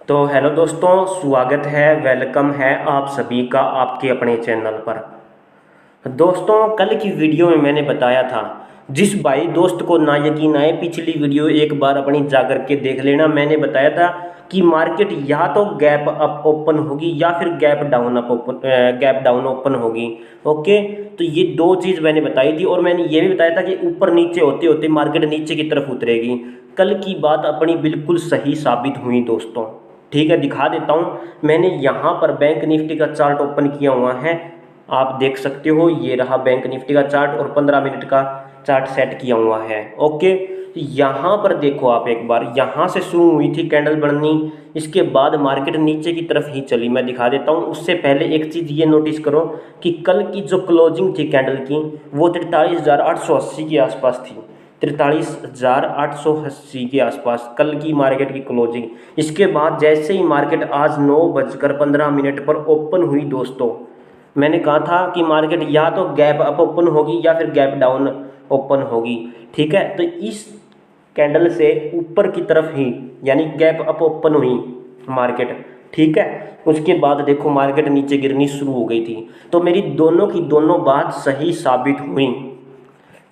तो हेलो दोस्तों, स्वागत है, वेलकम है आप सभी का आपके अपने चैनल पर। दोस्तों, कल की वीडियो में मैंने बताया था, जिस भाई दोस्त को ना यकीन आए पिछली वीडियो एक बार अपनी जा कर के देख लेना। मैंने बताया था कि मार्केट या तो गैप अप ओपन होगी या फिर गैप डाउन ओपन होगी। ओके, तो ये दो चीज़ मैंने बताई थी और मैंने ये भी बताया था कि ऊपर नीचे होते होते मार्केट नीचे की तरफ उतरेगी। कल की बात अपनी बिल्कुल सही साबित हुई दोस्तों। ठीक है, दिखा देता हूँ। मैंने यहाँ पर बैंक निफ्टी का चार्ट ओपन किया हुआ है, आप देख सकते हो। ये रहा बैंक निफ्टी का चार्ट और 15 मिनट का चार्ट सेट किया हुआ है। ओके, यहाँ पर देखो आप एक बार, यहाँ से शुरू हुई थी कैंडल बननी, इसके बाद मार्केट नीचे की तरफ ही चली। मैं दिखा देता हूँ। उससे पहले एक चीज़ ये नोटिस करो कि कल की जो क्लोजिंग थी कैंडल की, वो 43,880 के आसपास थी। 43,880 के आसपास कल की मार्केट की क्लोजिंग। इसके बाद जैसे ही मार्केट आज 9:15 पर ओपन हुई दोस्तों, मैंने कहा था कि मार्केट या तो गैप अप ओपन होगी या फिर गैप डाउन ओपन होगी। ठीक है, तो इस कैंडल से ऊपर की तरफ ही यानी गैप अप ओपन हुई मार्केट। ठीक है, उसके बाद देखो मार्केट नीचे गिरनी शुरू हो गई थी। तो मेरी दोनों की दोनों बात सही साबित हुई।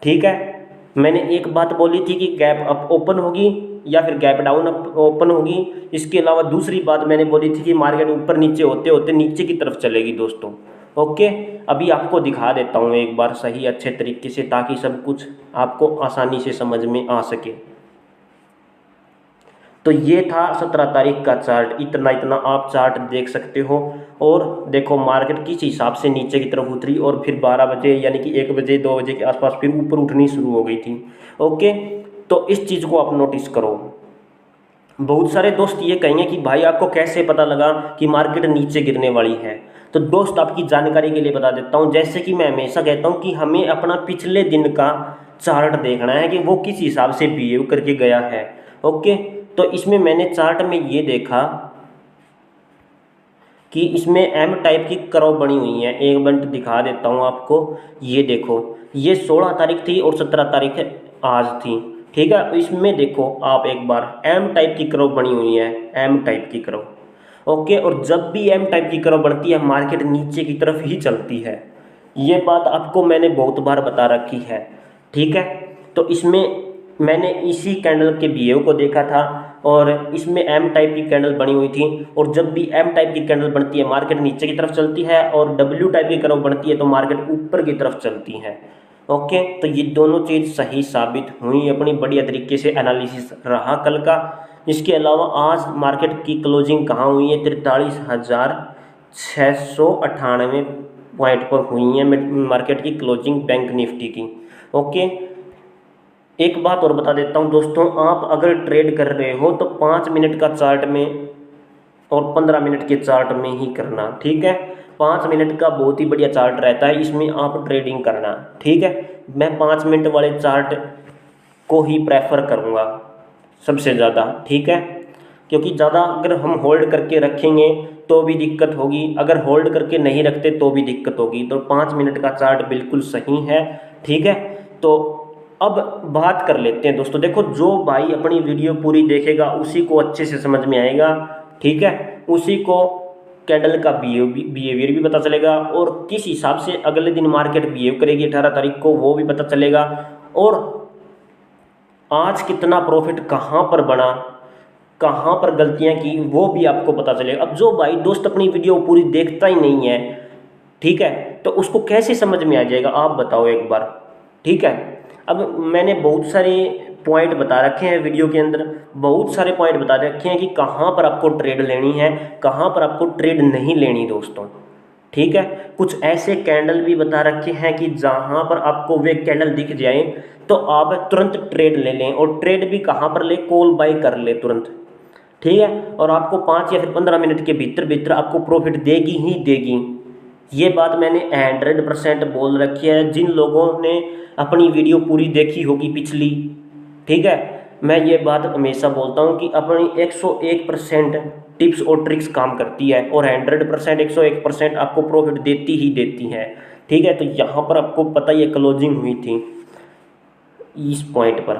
ठीक है, मैंने एक बात बोली थी कि गैप अप ओपन होगी या फिर गैप डाउन ओपन होगी। इसके अलावा दूसरी बात मैंने बोली थी कि मार्केट ऊपर नीचे होते होते नीचे की तरफ चलेगी दोस्तों। ओके, अभी आपको दिखा देता हूँ एक बार सही अच्छे तरीके से, ताकि सब कुछ आपको आसानी से समझ में आ सके। तो ये था 17 तारीख का चार्ट। इतना इतना आप चार्ट देख सकते हो। और देखो मार्केट किस हिसाब से नीचे की तरफ उतरी और फिर 12 बजे यानी कि 1 बजे 2 बजे के आसपास फिर ऊपर उठनी शुरू हो गई थी। ओके, तो इस चीज़ को आप नोटिस करो। बहुत सारे दोस्त ये कहेंगे कि भाई आपको कैसे पता लगा कि मार्केट नीचे गिरने वाली है। तो दोस्त आपकी जानकारी के लिए बता देता हूँ, जैसे कि मैं हमेशा कहता हूँ कि हमें अपना पिछले दिन का चार्ट देखना है कि वो किस हिसाब से बिहेव करके गया है। ओके, तो इसमें मैंने चार्ट में ये देखा कि इसमें एम टाइप की कर्व बनी हुई है। एक मिनट दिखा देता हूँ आपको। ये देखो, ये 16 तारीख थी और 17 तारीख आज थी। ठीक है, इसमें देखो आप एक बार एम टाइप की कर्व बनी हुई है, एम टाइप की कर्व। ओके, और जब भी एम टाइप की कर्व बढ़ती है मार्केट नीचे की तरफ ही चलती है। ये बात आपको मैंने बहुत बार बता रखी है। ठीक है, तो इसमें मैंने इसी कैंडल के बिहेव को देखा था और इसमें एम टाइप की कैंडल बनी हुई थी। और जब भी एम टाइप की कैंडल बनती है मार्केट नीचे की तरफ चलती है और डब्ल्यू टाइप की कर्व बनती है तो मार्केट ऊपर की तरफ चलती है। ओके, तो ये दोनों चीज़ सही साबित हुई। अपनी बढ़िया तरीके से एनालिसिस रहा कल का। इसके अलावा आज मार्केट की क्लोजिंग कहाँ हुई है? 43,698 पॉइंट पर हुई है मार्केट की क्लोजिंग बैंक निफ्टी की। ओके, एक बात और बता देता हूँ दोस्तों, आप अगर ट्रेड कर रहे हो तो 5 मिनट का चार्ट में और 15 मिनट के चार्ट में ही करना। ठीक है, 5 मिनट का बहुत ही बढ़िया चार्ट रहता है, इसमें आप ट्रेडिंग करना। ठीक है, मैं 5 मिनट वाले चार्ट को ही प्रेफर करूँगा सबसे ज़्यादा। ठीक है, क्योंकि ज़्यादा अगर हम होल्ड करके रखेंगे तो भी दिक्कत होगी, अगर होल्ड करके नहीं रखते तो भी दिक्कत होगी। तो 5 मिनट का चार्ट बिल्कुल सही है। ठीक है, तो अब बात कर लेते हैं दोस्तों। देखो, जो भाई अपनी वीडियो पूरी देखेगा उसी को अच्छे से समझ में आएगा। ठीक है, उसी को कैंडल का बिहेवियर भी पता चलेगा और किस हिसाब से अगले दिन मार्केट बिहेव करेगी 18 तारीख को वो भी पता चलेगा। और आज कितना प्रॉफिट कहाँ पर बना, कहाँ पर गलतियाँ की, वो भी आपको पता चलेगा। अब जो भाई दोस्त अपनी वीडियो पूरी देखता ही नहीं है, ठीक है, तो उसको कैसे समझ में आ जाएगा आप बताओ एक बार। ठीक है, अब मैंने बहुत सारे पॉइंट बता रखे हैं वीडियो के अंदर, बहुत सारे पॉइंट बता रखे हैं कि कहाँ पर आपको ट्रेड लेनी है, कहाँ पर आपको ट्रेड नहीं लेनी दोस्तों। ठीक है, कुछ ऐसे कैंडल भी बता रखे हैं कि जहाँ पर आपको वे कैंडल दिख जाए तो आप तुरंत ट्रेड ले लें। और ट्रेड भी कहाँ पर ले, कॉल बाय कर ले तुरंत। ठीक है, और आपको 5 या फिर 15 मिनट के भीतर भीतर आपको प्रॉफिट देगी ही देगी। ये बात मैंने 100% बोल रखी है। जिन लोगों ने अपनी वीडियो पूरी देखी होगी पिछली, ठीक है, मैं ये बात हमेशा बोलता हूँ कि अपनी 101% टिप्स और ट्रिक्स काम करती है और 100% 101% आपको प्रॉफिट देती ही देती है। ठीक है, तो यहाँ पर आपको पता ही है क्लोजिंग हुई थी इस पॉइंट पर।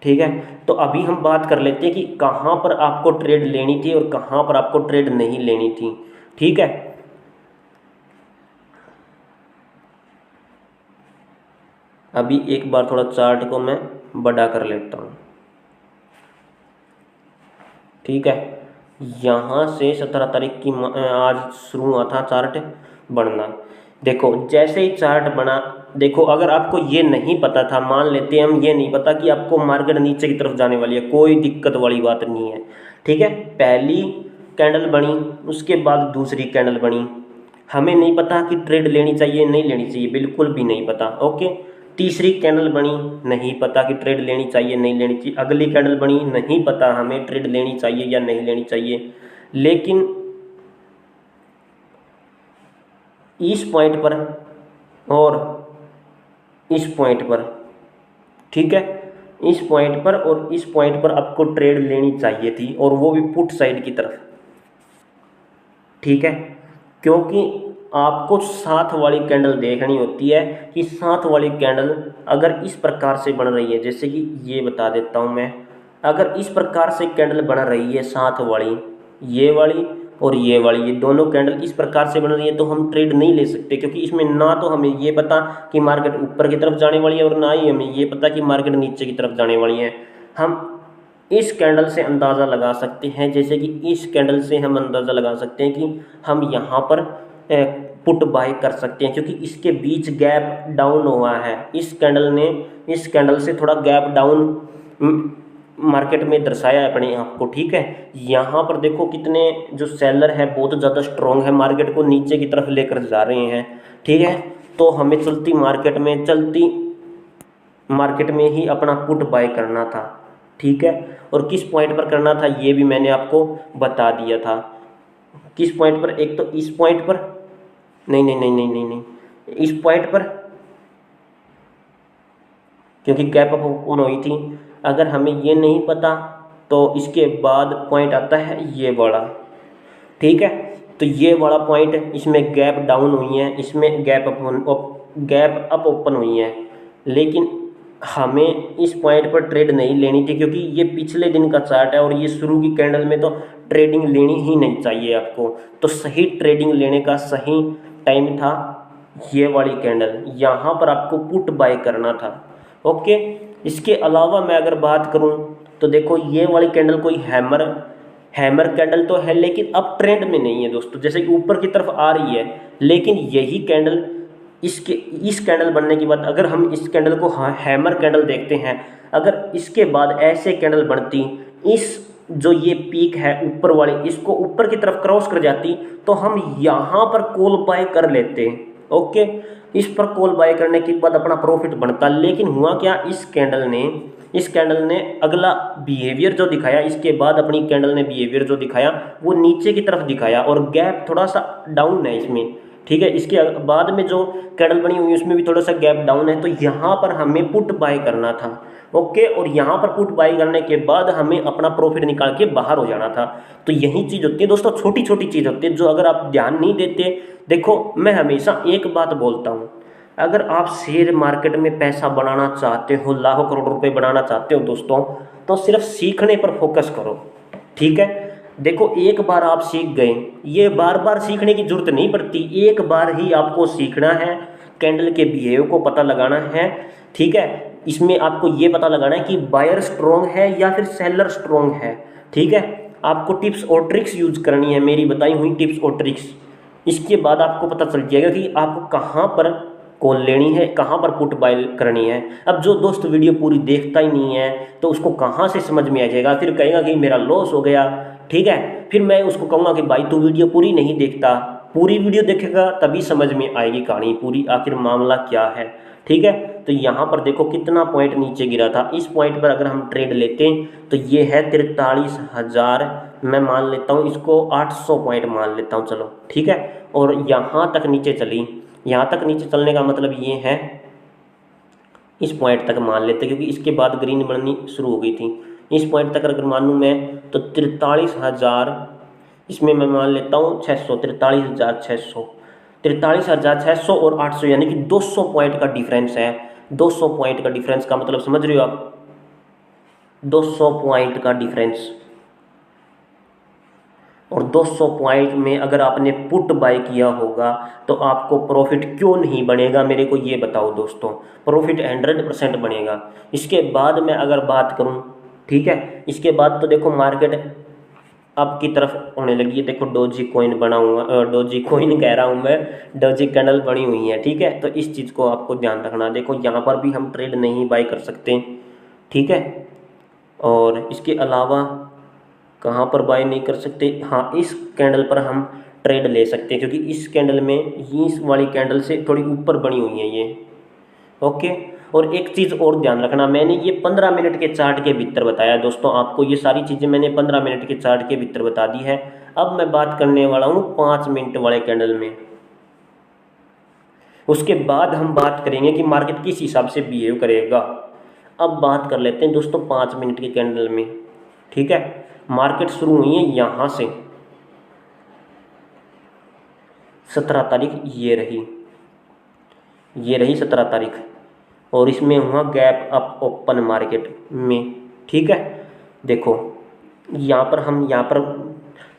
ठीक है, तो अभी हम बात कर लेते हैं कि कहाँ पर आपको ट्रेड लेनी थी और कहाँ पर आपको ट्रेड नहीं लेनी थी। ठीक है, अभी एक बार थोड़ा चार्ट को मैं बड़ा कर लेता हूँ। ठीक है, यहाँ से 17 तारीख की आज शुरू हुआ था चार्ट बनना। देखो जैसे ही चार्ट बना, देखो अगर आपको ये नहीं पता था, मान लेते हैं हम, ये नहीं पता कि आपको मार्केट नीचे की तरफ जाने वाली है, कोई दिक्कत वाली बात नहीं है। ठीक है, पहली कैंडल बनी, उसके बाद दूसरी कैंडल बनी, हमें नहीं पता कि ट्रेड लेनी चाहिए नहीं लेनी चाहिए, बिल्कुल भी नहीं पता। ओके, तीसरी कैंडल बनी, नहीं पता कि ट्रेड लेनी चाहिए नहीं लेनी चाहिए। अगली कैंडल बनी, नहीं पता हमें ट्रेड लेनी चाहिए या नहीं लेनी चाहिए। लेकिन इस पॉइंट पर और इस पॉइंट पर, ठीक है, इस पॉइंट पर और इस पॉइंट पर आपको ट्रेड लेनी चाहिए थी, और वो भी पुट साइड की तरफ। ठीक है, क्योंकि आपको साथ वाली कैंडल देखनी होती है कि साथ वाली कैंडल अगर इस प्रकार से बन रही है, जैसे कि ये बता देता हूँ मैं, अगर इस प्रकार से कैंडल बन रही है साथ वाली, ये वाली और ये वाली, ये दोनों कैंडल इस प्रकार से बन रही है, तो हम ट्रेड नहीं ले सकते, क्योंकि इसमें ना तो हमें ये पता कि मार्केट ऊपर की तरफ जाने वाली है और ना ही हमें ये पता कि मार्केट नीचे की तरफ जाने वाली है। हम इस कैंडल से अंदाज़ा लगा सकते हैं, जैसे कि इस कैंडल से हम अंदाज़ा लगा सकते हैं कि हम यहाँ पर पुट बाय कर सकते हैं, क्योंकि इसके बीच गैप डाउन हुआ है। इस कैंडल ने इस कैंडल से थोड़ा गैप डाउन मार्केट में दर्शाया है अपने आप को। ठीक है, यहाँ पर देखो कितने जो सेलर है बहुत ज़्यादा स्ट्रॉन्ग है, मार्केट को नीचे की तरफ लेकर जा रहे हैं। ठीक है, तो हमें चलती मार्केट में ही अपना पुट बाय करना था। ठीक है, और किस पॉइंट पर करना था ये भी मैंने आपको बता दिया था। किस पॉइंट पर, एक तो इस पॉइंट पर, नहीं नहीं नहीं नहीं नहीं नहीं, इस पॉइंट पर, क्योंकि गैप अप ओपन हुई थी। अगर हमें ये नहीं पता तो इसके बाद पॉइंट आता है ये वाला। ठीक है, तो ये वाला पॉइंट, इसमें गैप डाउन हुई है, इसमें गैप अप ओपन हुई है, लेकिन हमें इस पॉइंट पर ट्रेड नहीं लेनी थी, क्योंकि ये पिछले दिन का चार्ट है और ये शुरू की कैंडल में तो ट्रेडिंग लेनी ही नहीं चाहिए आपको। तो सही ट्रेडिंग लेने का सही टाइम था ये वाली कैंडल, यहाँ पर आपको पुट बाय करना था। ओके, इसके अलावा मैं अगर बात करूँ तो देखो ये वाली कैंडल कोई हैमर कैंडल तो है, लेकिन अब ट्रेंड में नहीं है दोस्तों, जैसे कि ऊपर की तरफ आ रही है, लेकिन यही कैंडल इस कैंडल बनने के बाद अगर हम इस कैंडल को हैमर कैंडल देखते हैं, अगर इसके बाद ऐसे कैंडल बनती, इस जो ये पीक है ऊपर वाली, इसको ऊपर की तरफ क्रॉस कर जाती, तो हम यहाँ पर कॉल बाय कर लेते। ओके, इस पर कॉल बाय करने के बाद अपना प्रॉफिट बनता। लेकिन हुआ क्या, इस कैंडल ने अगला बिहेवियर जो दिखाया, इसके बाद अपनी कैंडल ने बिहेवियर जो दिखाया वो नीचे की तरफ दिखाया, और गैप थोड़ा सा डाउन है इसमें। ठीक है, इसके बाद में जो कैंडल बनी हुई है उसमें भी थोड़ा सा गैप डाउन है, तो यहाँ पर हमें पुट बाय करना था। ओके, और यहाँ पर पुट बाय करने के बाद हमें अपना प्रॉफिट निकाल के बाहर हो जाना था। तो यही चीज़ होती है दोस्तों, छोटी छोटी चीज़ होती है जो अगर आप ध्यान नहीं देते। देखो मैं हमेशा एक बात बोलता हूँ, अगर आप शेयर मार्केट में पैसा बनाना चाहते हो, लाखों करोड़ रुपए बनाना चाहते हो दोस्तों, तो सिर्फ सीखने पर फोकस करो। ठीक है, देखो एक बार आप सीख गए, ये बार बार सीखने की जरूरत नहीं पड़ती, एक बार ही आपको सीखना है, कैंडल के बिहेव को पता लगाना है। ठीक है, इसमें आपको ये पता लगाना है कि बायर स्ट्रॉन्ग है या फिर सेलर स्ट्रॉन्ग है। ठीक है, आपको टिप्स और ट्रिक्स यूज करनी है, मेरी बताई हुई टिप्स और ट्रिक्स। इसके बाद आपको पता चल जाएगा कि आपको कहाँ पर कॉल लेनी है, कहाँ पर पुट बाय करनी है। अब जो दोस्त वीडियो पूरी देखता ही नहीं है तो उसको कहाँ से समझ में आ जाएगा, फिर कहेगा कि मेरा लॉस हो गया। ठीक है, फिर मैं उसको कहूँगा कि भाई तू वीडियो पूरी नहीं देखता, पूरी वीडियो देखेगा तभी समझ में आएगी कहानी पूरी, आखिर मामला क्या है। ठीक है, तो यहाँ पर देखो कितना पॉइंट नीचे गिरा था, इस पॉइंट पर अगर हम ट्रेड लेते हैं तो ये है 43,000, मैं मान लेता हूँ इसको 800 पॉइंट मान लेता हूँ, चलो ठीक है। और यहाँ तक नीचे चली, यहाँ तक नीचे चलने का मतलब ये है इस पॉइंट तक मान लेते, क्योंकि इसके बाद ग्रीन बननी शुरू हो गई थी। इस पॉइंट तक अगर मानूँ मैं तो 43,000, इसमें मैं मान लेता हूँ 600, 43,600, 43,600 और 800, यानी कि 200 पॉइंट का डिफरेंस है। 200 पॉइंट का डिफरेंस का मतलब समझ रहे हो आप, 200 पॉइंट का डिफरेंस। और 200 पॉइंट में अगर आपने पुट बाय किया होगा तो आपको प्रॉफिट क्यों नहीं बनेगा, मेरे को ये बताओ दोस्तों। प्रॉफिट 100% बनेगा। इसके बाद मैं अगर बात करूं, ठीक है, इसके बाद तो देखो मार्केट अब की तरफ होने लगी है। देखो डोजी कॉइन बना हुआ, डोजी कॉइन कह रहा हूँ मैं, डोजी कैंडल बनी हुई है, ठीक है। तो इस चीज़ को आपको ध्यान रखना। देखो यहाँ पर भी हम ट्रेड नहीं बाय कर सकते, ठीक है। और इसके अलावा कहाँ पर बाय नहीं कर सकते, हाँ इस कैंडल पर हम ट्रेड ले सकते हैं, क्योंकि इस कैंडल में इस वाली कैंडल से थोड़ी ऊपर बनी हुई है ये, ओके। और एक चीज़ और ध्यान रखना, मैंने ये 15 मिनट के चार्ट के भीतर बताया दोस्तों आपको, ये सारी चीज़ें मैंने 15 मिनट के चार्ट के भीतर बता दी है। अब मैं बात करने वाला हूँ 5 मिनट वाले कैंडल में। उसके बाद हम बात करेंगे कि मार्केट किस हिसाब से बिहेव करेगा। अब बात कर लेते हैं दोस्तों 5 मिनट के कैंडल में, ठीक है। मार्केट शुरू हुई है यहाँ से, 17 तारीख ये रही 17 तारीख, और इसमें हुआ गैप अप ओपन मार्केट में, ठीक है। देखो यहाँ पर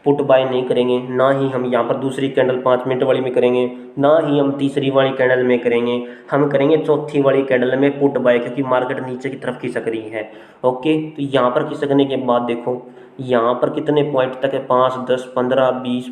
पुट बाय नहीं करेंगे, ना ही हम यहाँ पर दूसरी कैंडल 5 मिनट वाली में करेंगे, ना ही हम तीसरी वाली कैंडल में करेंगे। हम करेंगे चौथी वाली कैंडल में पुट बाय, क्योंकि मार्केट नीचे की तरफ खिसक रही है, ओके। तो यहाँ पर खिसकने के बाद देखो यहाँ पर कितने पॉइंट तक है, 5, 10, 15, 20,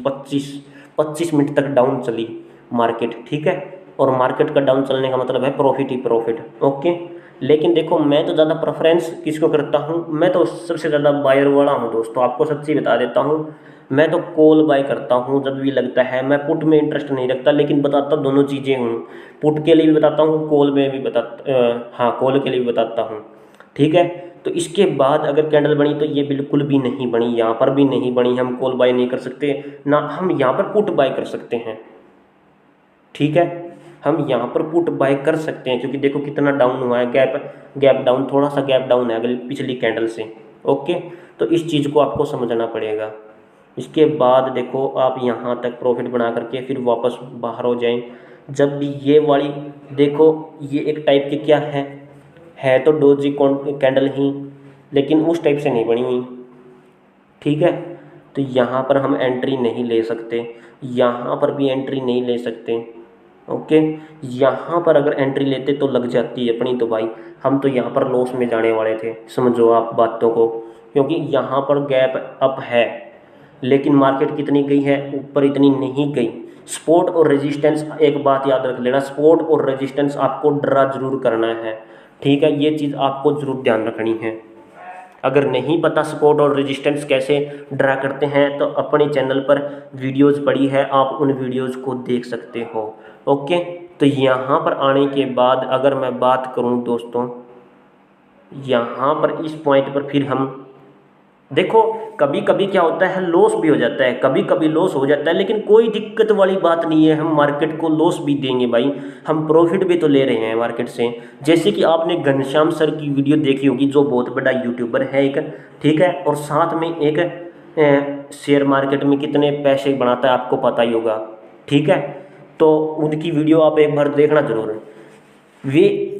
25 मिनट तक डाउन चली मार्केट, ठीक है। और मार्केट का डाउन चलने का मतलब है प्रॉफिट ही प्रॉफिट, ओके। लेकिन देखो मैं तो ज़्यादा प्रेफरेंस किसको करता हूँ, मैं तो सबसे ज़्यादा बायर वाला हूँ दोस्तों, आपको सच्ची बता देता हूँ। मैं तो कॉल बाय करता हूँ जब भी लगता है। मैं पुट में इंटरेस्ट नहीं रखता, लेकिन बताता दोनों चीज़ें हूँ। पुट के लिए भी बताता हूँ, कॉल में भी हाँ कॉल के लिए भी बताता हूँ, ठीक है। तो इसके बाद अगर कैंडल बनी तो ये बिल्कुल भी नहीं बनी, यहाँ पर भी नहीं बनी, हम कॉल बाय नहीं कर सकते, ना हम यहाँ पर पुट बाय कर सकते हैं, ठीक है। हम यहाँ पर पुट बाय कर सकते हैं, क्योंकि देखो कितना डाउन हुआ है, गैप डाउन, थोड़ा सा गैप डाउन है अगली पिछली कैंडल से, ओके। तो इस चीज़ को आपको समझना पड़ेगा। इसके बाद देखो आप यहाँ तक प्रॉफिट बना करके फिर वापस बाहर हो जाएं। जब भी ये वाली देखो, ये एक टाइप के क्या है तो डोजी कैंडल ही, लेकिन उस टाइप से नहीं बनी हुई, ठीक है। तो यहाँ पर हम एंट्री नहीं ले सकते, यहाँ पर भी एंट्री नहीं ले सकते, ओके। यहाँ पर अगर एंट्री लेते तो लग जाती है अपनी, तो भाई हम तो यहाँ पर लॉस में जाने वाले थे, समझो आप बातों को। क्योंकि यहाँ पर गैप अप है, लेकिन मार्केट कितनी गई है ऊपर, इतनी नहीं गई। सपोर्ट और रेजिस्टेंस, एक बात याद रख लेना, सपोर्ट और रेजिस्टेंस आपको ड्रा जरूर करना है, ठीक है। ये चीज़ आपको जरूर ध्यान रखनी है। अगर नहीं पता सपोर्ट और रेजिस्टेंस कैसे ड्रा करते हैं तो अपने चैनल पर वीडियोज़ पड़ी है, आप उन वीडियोज़ को देख सकते हो, ओके। तो यहाँ पर आने के बाद अगर मैं बात करूँ दोस्तों, यहाँ पर इस पॉइंट पर फिर हम देखो, कभी कभी क्या होता है लॉस भी हो जाता है, कभी कभी लॉस हो जाता है, लेकिन कोई दिक्कत वाली बात नहीं है। हम मार्केट को लॉस भी देंगे भाई, हम प्रॉफिट भी तो ले रहे हैं मार्केट से। जैसे कि आपने घनश्याम सर की वीडियो देखी होगी, जो बहुत बड़ा यूट्यूबर है एक, ठीक है। और साथ में एक शेयर मार्केट में कितने पैसे बनाता है आपको पता ही होगा, ठीक है। तो उनकी वीडियो आप एक बार देखना जरूर। वे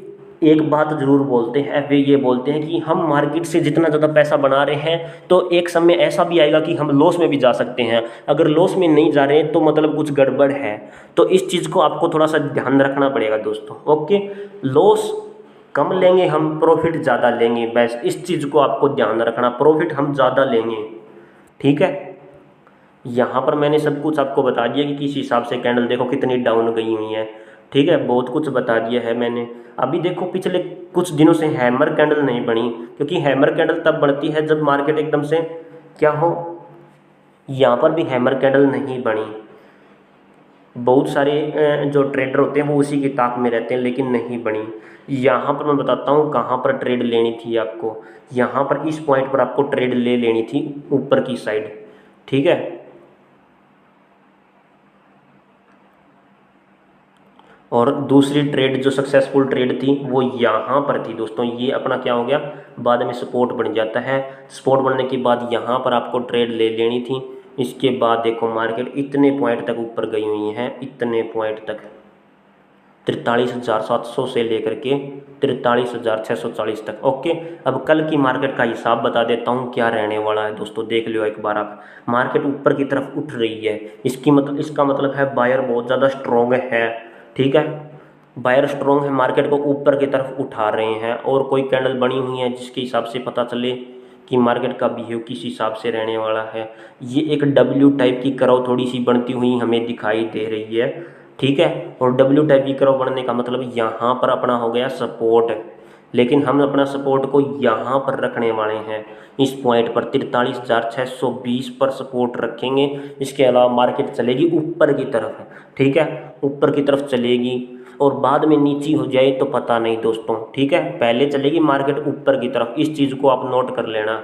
एक बात जरूर बोलते हैं, वे ये बोलते हैं कि हम मार्केट से जितना ज़्यादा पैसा बना रहे हैं तो एक समय ऐसा भी आएगा कि हम लॉस में भी जा सकते हैं। अगर लॉस में नहीं जा रहे तो मतलब कुछ गड़बड़ है। तो इस चीज़ को आपको थोड़ा सा ध्यान रखना पड़ेगा दोस्तों, ओके। लॉस कम लेंगे, हम प्रॉफिट ज़्यादा लेंगे, बस इस चीज़ को आपको ध्यान रखना, प्रॉफिट हम ज़्यादा लेंगे, ठीक है। यहाँ पर मैंने सब कुछ आपको बता दिया कि किस हिसाब से कैंडल देखो कितनी डाउन गई हुई है, ठीक है। बहुत कुछ बता दिया है मैंने। अभी देखो पिछले कुछ दिनों से हैमर कैंडल नहीं बनी, क्योंकि हैमर कैंडल तब बनती है जब मार्केट एकदम से क्या हो। यहाँ पर भी हैमर कैंडल नहीं बनी। बहुत सारे जो ट्रेडर होते हैं वो उसी की ताक में रहते हैं, लेकिन नहीं बनी। यहाँ पर मैं बताता हूँ कहाँ पर ट्रेड लेनी थी आपको। यहाँ पर इस पॉइंट पर आपको ट्रेड ले लेनी थी ऊपर की साइड, ठीक है। और दूसरी ट्रेड जो सक्सेसफुल ट्रेड थी वो यहाँ पर थी दोस्तों। ये अपना क्या हो गया, बाद में सपोर्ट बन जाता है। सपोर्ट बनने के बाद यहाँ पर आपको ट्रेड ले लेनी थी। इसके बाद देखो मार्केट इतने पॉइंट तक ऊपर गई हुई है, इतने पॉइंट तक, 43,700 से लेकर के 43,640 तक। ओके, अब कल की मार्केट का हिसाब बता देता हूँ क्या रहने वाला है दोस्तों, देख लो एक बार आप। मार्केट ऊपर की तरफ उठ रही है, इसका मतलब है बायर बहुत ज़्यादा स्ट्रॉन्ग है। ठीक है, बायर स्ट्रॉन्ग है, मार्केट को ऊपर की तरफ उठा रहे हैं, और कोई कैंडल बनी हुई है जिसके हिसाब से पता चले कि मार्केट का बिहेव किस हिसाब से रहने वाला है। ये एक डब्ल्यू टाइप की कर्व थोड़ी सी बनती हुई हमें दिखाई दे रही है। ठीक है, और डब्ल्यू टाइप की कर्व बनने का मतलब यहाँ पर अपना हो गया सपोर्ट, लेकिन हम अपना सपोर्ट को यहाँ पर रखने वाले हैं, इस पॉइंट पर 43,620 पर सपोर्ट रखेंगे। इसके अलावा मार्केट चलेगी ऊपर की तरफ। ठीक है, ऊपर की तरफ चलेगी और बाद में नीची हो जाए तो पता नहीं दोस्तों। ठीक है, पहले चलेगी मार्केट ऊपर की तरफ, इस चीज़ को आप नोट कर लेना।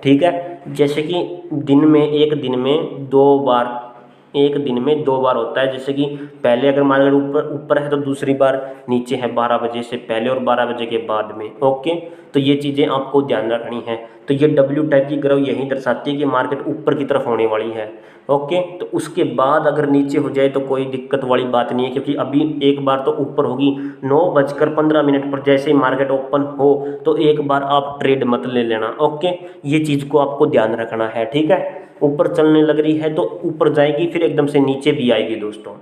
ठीक है, जैसे कि एक दिन में दो बार होता है, जैसे कि पहले अगर मार्केट ऊपर है तो दूसरी बार नीचे है 12 बजे से पहले और 12 बजे के बाद में। ओके, तो ये चीज़ें आपको ध्यान रखनी है। तो ये डब्ल्यू टाइप की ग्राफ यही दर्शाती है कि मार्केट ऊपर की तरफ होने वाली है। ओके, तो उसके बाद अगर नीचे हो जाए तो कोई दिक्कत वाली बात नहीं है, क्योंकि अभी एक बार तो ऊपर होगी 9:15 पर, जैसे ही मार्केट ओपन हो तो एक बार आप ट्रेड मत ले लेना। ओके, ये चीज़ को आपको ध्यान रखना है। ठीक है, ऊपर चलने लग रही है तो ऊपर जाएगी, फिर एकदम से नीचे भी आएगी दोस्तों,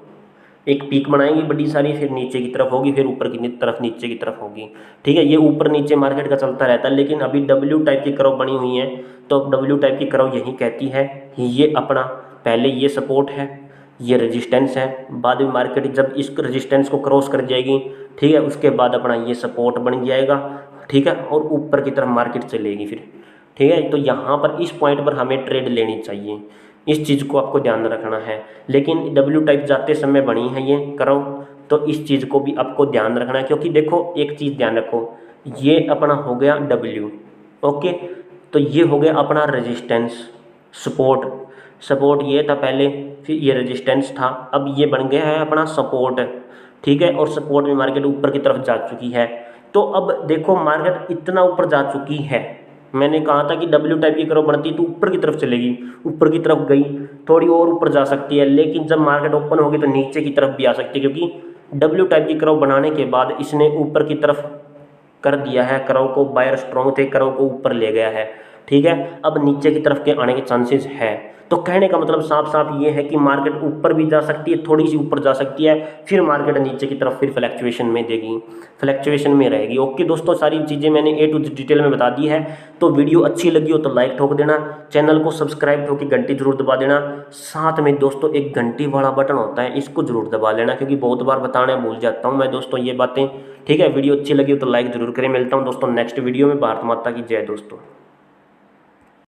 एक पीक बनाएगी बड़ी सारी, फिर नीचे की तरफ होगी, फिर ऊपर की तरफ नीचे की तरफ होगी। ठीक है, ये ऊपर नीचे मार्केट का चलता रहता है, लेकिन अभी डब्ल्यू टाइप की कर्व बनी हुई है, तो डब्ल्यू टाइप की कर्व यही कहती है कि ये अपना पहले ये सपोर्ट है, ये रेजिस्टेंस है, बाद में मार्केट जब इस रेजिस्टेंस को क्रॉस कर जाएगी, ठीक है, उसके बाद अपना ये सपोर्ट बन जाएगा। ठीक है, और ऊपर की तरफ मार्केट चलेगी फिर। ठीक है, तो यहाँ पर इस पॉइंट पर हमें ट्रेड लेनी चाहिए, इस चीज़ को आपको ध्यान रखना है। लेकिन डब्ल्यू टाइप जाते समय बनी है ये कर्व, तो इस चीज़ को भी आपको ध्यान रखना है, क्योंकि देखो एक चीज़ ध्यान रखो, ये अपना हो गया डब्ल्यू। ओके, तो ये हो गया अपना रेजिस्टेंस, सपोर्ट ये था पहले, फिर ये रेजिस्टेंस था, अब ये बन गया है अपना सपोर्ट। ठीक है, और सपोर्ट में मार्केट ऊपर की तरफ जा चुकी है। तो अब देखो मार्केट इतना ऊपर जा चुकी है, मैंने कहा था कि डब्ल्यू टाइप की कर्व बनती तो ऊपर की तरफ चलेगी, ऊपर की तरफ गई, थोड़ी और ऊपर जा सकती है, लेकिन जब मार्केट ओपन होगी तो नीचे की तरफ भी आ सकती है, क्योंकि डब्ल्यू टाइप की कर्व बनाने के बाद इसने ऊपर की तरफ कर दिया है कर्व को, बायर स्ट्रॉन्ग थे, कर्व को ऊपर ले गया है। ठीक है, अब नीचे की तरफ के आने के चांसेस है। तो कहने का मतलब साफ साफ ये है कि मार्केट ऊपर भी जा सकती है, थोड़ी सी ऊपर जा सकती है, फिर मार्केट नीचे की तरफ फिर फ्लैक्चुएशन में देगी, फ्लैक्चुएशन में रहेगी। ओके दोस्तों, सारी चीज़ें मैंने ए टू डिटेल में बता दी है। तो वीडियो अच्छी लगी हो तो लाइक ठोक देना, चैनल को सब्सक्राइब ठोक के घंटी जरूर दबा देना, साथ में दोस्तों एक घंटी वाला बटन होता है, इसको जरूर दबा लेना, क्योंकि बहुत बार बताने भूल जाता हूँ मैं दोस्तों ये बातें। ठीक है, वीडियो अच्छी लगी हो तो लाइक जरूर करें। मिलता हूँ दोस्तों नेक्स्ट वीडियो में। भारत माता की जय दोस्तों।